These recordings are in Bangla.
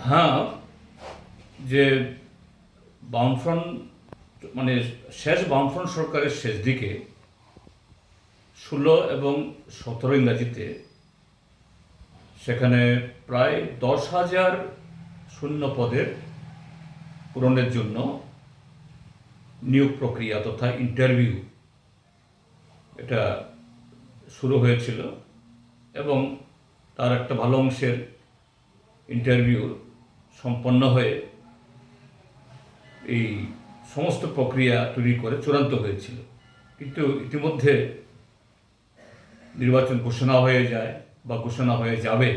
হ্যাঁ, যে বামফ্রন্ট মানে শেষ বামফ্রন্ট সরকারের শেষ দিকে 16 এবং 17 ইংরাজিতে সেখানে প্রায় 10,000 শূন্য পদের পূরণের জন্য নিয়োগ প্রক্রিয়া তথা ইন্টারভিউ এটা শুরু হয়েছিল এবং তার একটা ভালো অংশের ইন্টারভিউ সম্পন্ন হয়ে এই সমস্ত প্রক্রিয়া তৈরি করে চূড়ান্ত হয়েছিল। কিন্তু ইতিমধ্যে নির্বাচন ঘোষণা হয়ে যায় বা ঘোষণা হয়ে যাবে,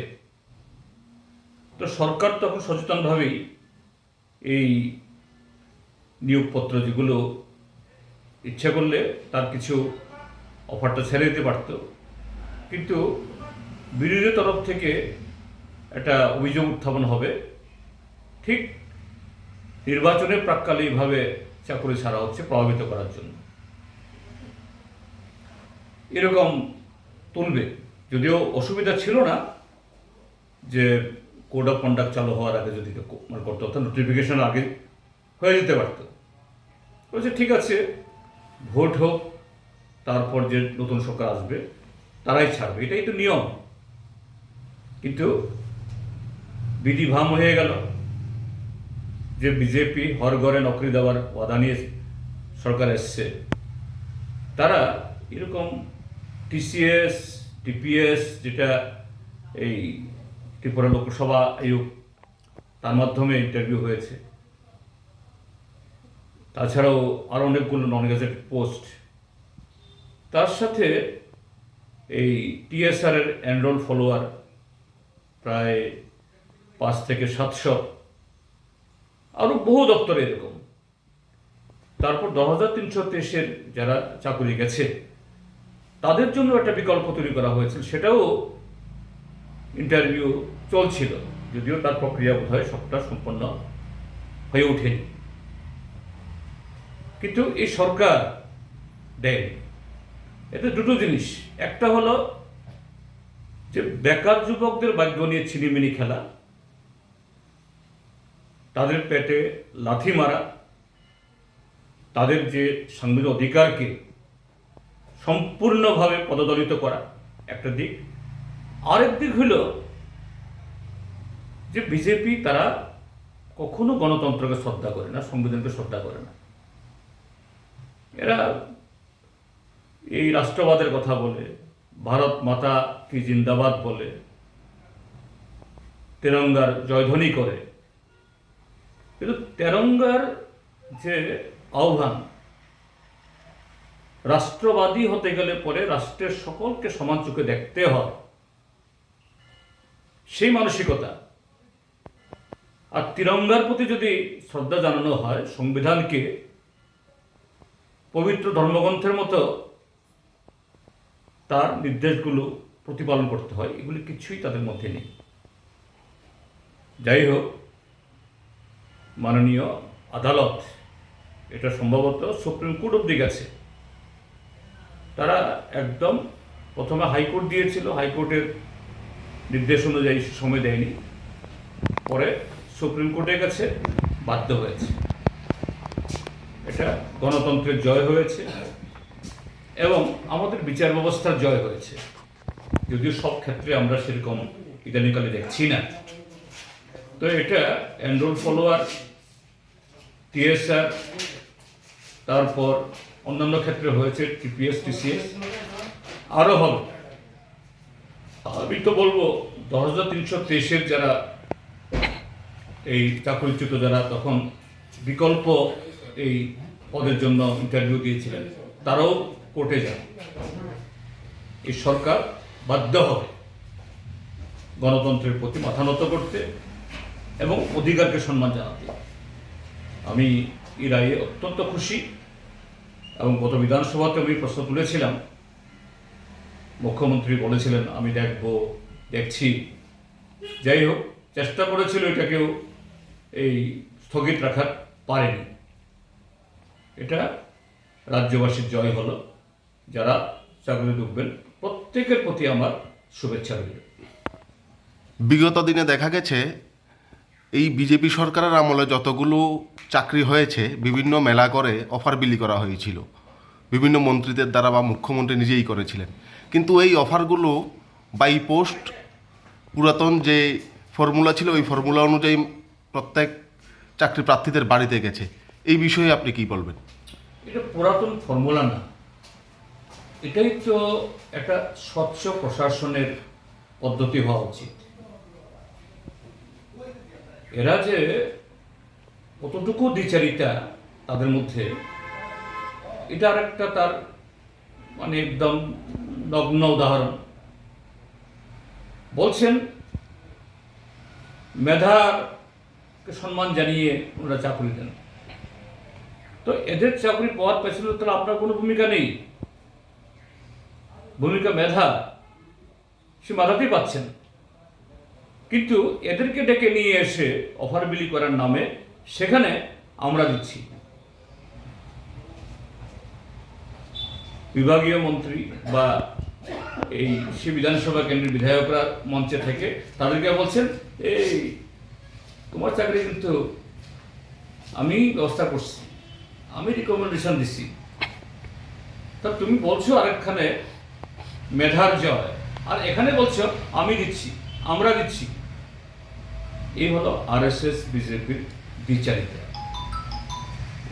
তো সরকার তখন সচেতনভাবেই এই নিয়োগপত্র যেগুলো ইচ্ছা করলে তার কিছু অফারটা ছেড়ে দিতে পারত, কিন্তু বিরোধী তরফ থেকে একটা অভিযোগ উত্থাপন হবে ঠিক নির্বাচনের প্রাক্কালে এইভাবে চাকরি ছাড়া হচ্ছে প্রভাবিত করার জন্য, এরকম তুলবে। যদিও অসুবিধা ছিল না যে কোড অফ কন্ডাক্ট চালু হওয়ার আগে যদি মানে করতে অর্থাৎ নোটিফিকেশন আগে হয়ে যেতে পারত। বলছে ঠিক আছে, ভোট হোক, তারপর যে নতুন সরকার আসবে তারাই ছাড়বে, এটাই তো নিয়ম। কিন্তু বিধিভাম হয়ে গেল যে বিজেপি হর ঘরে নকরি দেওয়ার ওয়াদা নিয়ে সরকার এসছে, তারা এরকম টিসিএস টিপিএস যেটা এই ত্রিপুরা লোকসভা আয়োগ তার মাধ্যমে ইন্টারভিউ হয়েছে, তাছাড়াও আরও অনেকগুলো নন গেজেটেড পোস্ট, তার সাথে এই টিএসআর এর এনরোল ফলোয়ার প্রায় 5 থেকে 700, আরও বহু দপ্তরে এরকম। তারপর 10,323-এর যারা চাকরি গেছে তাদের জন্য একটা বিকল্প তৈরি করা হয়েছিল, সেটাও ইন্টারভিউ চলছিল, যদিও তার প্রক্রিয়া বোধ হয় সবটা সম্পন্ন হয়ে ওঠেনি। কিন্তু এই সরকার দেয় এতে দুটো জিনিস, একটা হলো যে বেকার যুবকদের ভাগ্য নিয়ে ছিনিমিনি খেলা, তাদের পেটে লাথি মারা, তাদের যে সাংবিধানিক অধিকারকে সম্পূর্ণভাবে পদদলিত করা একটা দিক। আরেক দিক হল যে বিজেপি তারা কখনো গণতন্ত্রকে শ্রদ্ধা করে না, সংবিধানকে শ্রদ্ধা করে না। এরা এই রাষ্ট্রবাদের কথা বলে, ভারত মাতা কি জিন্দাবাদ বলে, তেরঙ্গার জয়ধ্বনি করে, কিন্তু তেরঙ্গার যে আহ্বান, রাষ্ট্রবাদী হতে গেলে পরে রাষ্ট্রের সকলকে সমান চোখে দেখতে হয়, সেই মানসিকতা। আর তিরঙ্গার প্রতি যদি শ্রদ্ধা জানানো হয়, সংবিধানকে পবিত্র ধর্মগ্রন্থের মতো তার নির্দেশগুলো প্রতিপালন করতে হয়, এগুলি কিছুই তাদের মধ্যে নেই। যাই হোক, মাননীয় আদালত, এটা সম্ভবত সুপ্রিম কোর্ট অব্দি গেছে, তারা একদম প্রথমে হাইকোর্ট দিয়েছিল, হাইকোর্টের নির্দেশ অনুযায়ী সময় দেয়নি, পরে সুপ্রিম কোর্টে গেছে, বাধ্য হয়েছে। এটা গণতন্ত্রের জয় হয়েছে এবং আমাদের বিচার ব্যবস্থার জয় হয়েছে, যদিও সব ক্ষেত্রে আমরা সেরকম ইদানিকালে দেখছি না। তো এটা এনরোল ফলোয়ার, টিএসআর, তারপর অন্যান্য ক্ষেত্রে হয়েছে টিপিএস টিসিএস, আরও হবে। আমি তো বলবো 10,323-এর যারা এই চাকরিচ্যুত, যারা তখন বিকল্প এই পদের জন্য ইন্টারভিউ দিয়েছিলেন, তারাও কোর্টে যান। এই সরকার বাধ্য হবে গণতন্ত্রের প্রতি মাথা নত করতে এবং অধিকারকে সম্মান জানাতে। আমি এই রায়ে অত্যন্ত খুশি এবং গত বিধানসভাতে আমি প্রশ্ন তুলেছিলাম, মুখ্যমন্ত্রী বলেছিলেন আমি দেখছি। যাই হোক, চেষ্টা করেছিল এটাকেও এই স্থগিত রাখার পারেনি। এটা রাজ্যবাসীর জয় হলো। যারা চাকরি ঢুকবেন প্রত্যেকের প্রতি আমার শুভেচ্ছা রইল। বিগত দিনে দেখা গেছে এই বিজেপি সরকারের আমলে যতগুলো চাকরি হয়েছে বিভিন্ন মেলা করে অফার বিলি করা হয়েছিল বিভিন্ন মন্ত্রীদের দ্বারা বা মুখ্যমন্ত্রী নিজেই করেছিলেন, কিন্তু এই অফারগুলো বাই পোস্ট পুরাতন যে ফর্মুলা ছিল ওই ফর্মুলা অনুযায়ী প্রত্যেক চাকরি প্রার্থীদের বাড়িতে গেছে। এই বিষয়ে আপনি কি বলবেন? এটা পুরাতন ফর্মুলা না, এটাই তো একটা স্বচ্ছ প্রশাসনের পদ্ধতি হওয়া উচিত। এরা যে কতটুকু দ্বিচারিতা তাদের মধ্যে, এটা আর একটা তার মানে একদম নগ্ন উদাহরণ। বলছেন মেধাকে সম্মান জানিয়ে ওনারা চাকরি দেন, তো এদের চাকরি পাওয়ার পেছনে তাহলে আপনার কোনো ভূমিকা নেই। ভূমিকা মেধা, সে মেধাতেই পাচ্ছেন, কিন্তু এদেরকে ডেকে নিয়ে এসে অফার বিলি করার নামে সেখানে আমরা দিচ্ছি। বিভাগীয় মন্ত্রী বা এই সে বিধানসভা কেন্দ্রের বিধায়করা মঞ্চে থেকে তাদেরকে বলছেন, এই তোমার চাকরি কিন্তু আমি ব্যবস্থা করছি, আমি রিকমেন্ডেশন দিছি, তা তুমি বলছো আরেকখানে মেধার জয়, আর এখানে বলছো আমি দিচ্ছি, আমরা দিচ্ছি। এই হলো আরএসএস বিজেপির দ্বিচারিতা।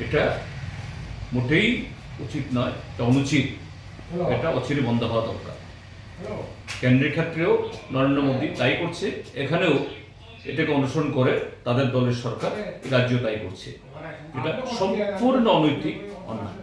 এটা মোটেই উচিত নয়, এটা অনুচিত, এটা অচিরে বন্ধ হওয়া দরকার। কেন্দ্রের ক্ষেত্রেও নরেন্দ্র মোদী তাই করছে, এখানেও এটাকে অনুসরণ করে তাদের দলের সরকার রাজ্য তাই করছে। এটা সম্পূর্ণ অনৈতিক, অন্যায়।